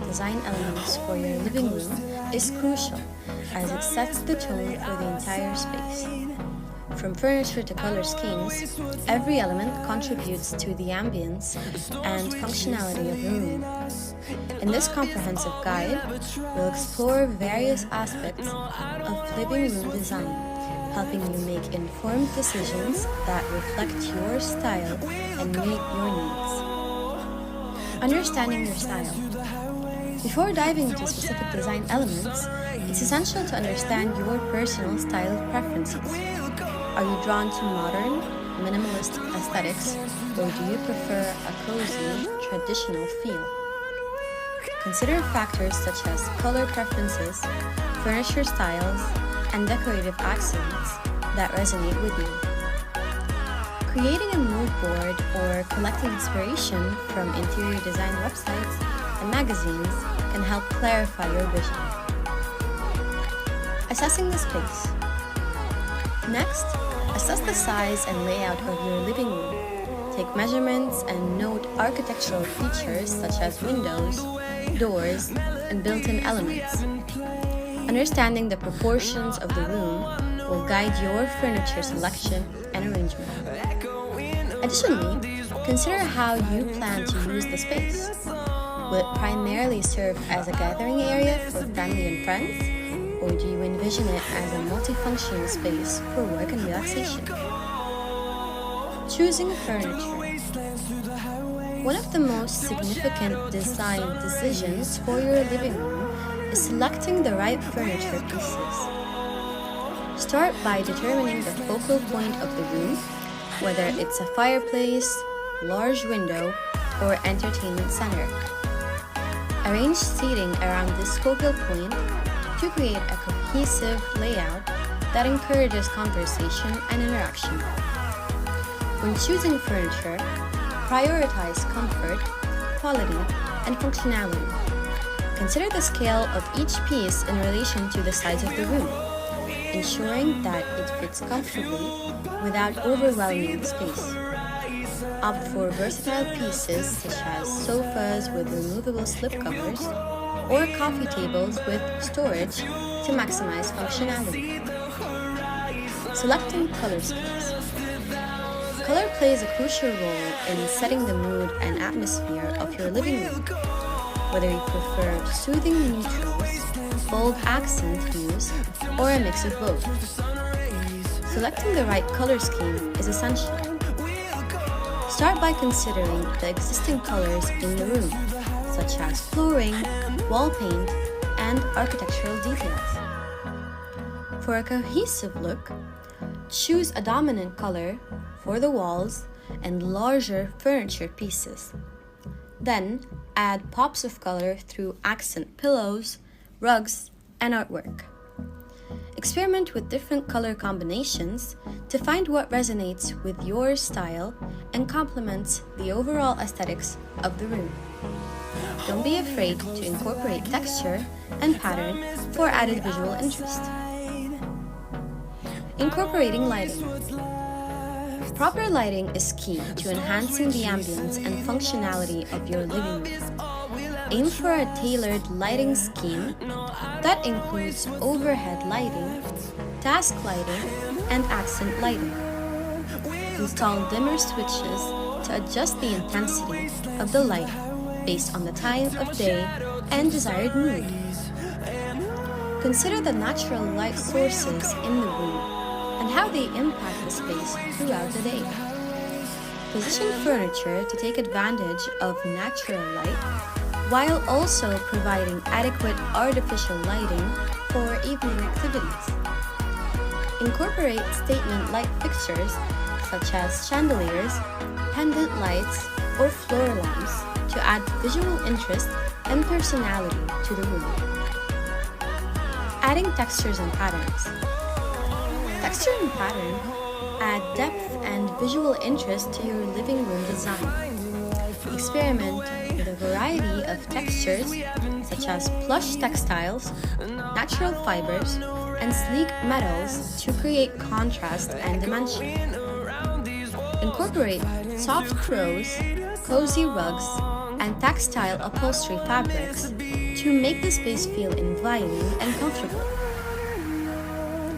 design elements for your living room is crucial as it sets the tone for the entire space. From furniture to color schemes, every element contributes to the ambience and functionality of the room. In this comprehensive guide, we'll explore various aspects of living room design, helping you make informed decisions that reflect your style and meet your needs. Understanding your style. Before diving into specific design elements, it's essential to understand your personal style preferences. Are you drawn to modern, minimalist aesthetics, or do you prefer a cozy, traditional feel? Consider factors such as color preferences, furniture styles, and decorative accents that resonate with you. Creating a mood board or collecting inspiration from interior design websites and magazines can help clarify your vision. Assessing the space. Next, assess the size and layout of your living room. Take measurements and note architectural features such as windows, doors, and built-in elements. Understanding the proportions of the room will guide your furniture selection and arrangement. Additionally, consider how you plan to use the space. Will it primarily serve as a gathering area for family and friends, or do you envision it as a multifunctional space for work and relaxation? Choosing furniture. One of the most significant design decisions for your living room is selecting the right furniture pieces. Start by determining the focal point of the room, whether it's a fireplace, large window, or entertainment center. Arrange seating around this focal point to create a cohesive layout that encourages conversation and interaction. When choosing furniture, prioritize comfort, quality, and functionality. Consider the scale of each piece in relation to the size of the room, ensuring that it fits comfortably without overwhelming the space. Opt for versatile pieces such as sofas with removable slipcovers or coffee tables with storage to maximize functionality. Selecting color schemes. Color plays a crucial role in setting the mood and atmosphere of your living room. Whether you prefer soothing neutrals, bold accent hues, or a mix of both. Selecting the right color scheme is essential. Start by considering the existing colors in the room, such as flooring, wall paint, and architectural details. For a cohesive look, choose a dominant color for the walls and larger furniture pieces. Then, add pops of color through accent pillows, rugs, and artwork. Experiment with different color combinations to find what resonates with your style and complements the overall aesthetics of the room. Don't be afraid to incorporate texture and pattern for added visual interest. Incorporating lighting. Proper lighting is key to enhancing the ambience and functionality of your living room. Aim for a tailored lighting scheme that includes overhead lighting, task lighting, and accent lighting. Install dimmer switches to adjust the intensity of the light based on the time of day and desired mood. Consider the natural light sources in the room and how they impact the space throughout the day. Position furniture to take advantage of natural light while also providing adequate artificial lighting for evening activities. Incorporate statement light fixtures such as chandeliers, pendant lights, or floor lamps to add visual interest and personality to the room. Adding textures and patterns. Texture and pattern add depth and visual interest to your living room design. Experiment with a variety of textures such as plush textiles, natural fibers, and sleek metals to create contrast and dimension. Incorporate soft throws, cozy rugs, and textile upholstery fabrics to make the space feel inviting and comfortable.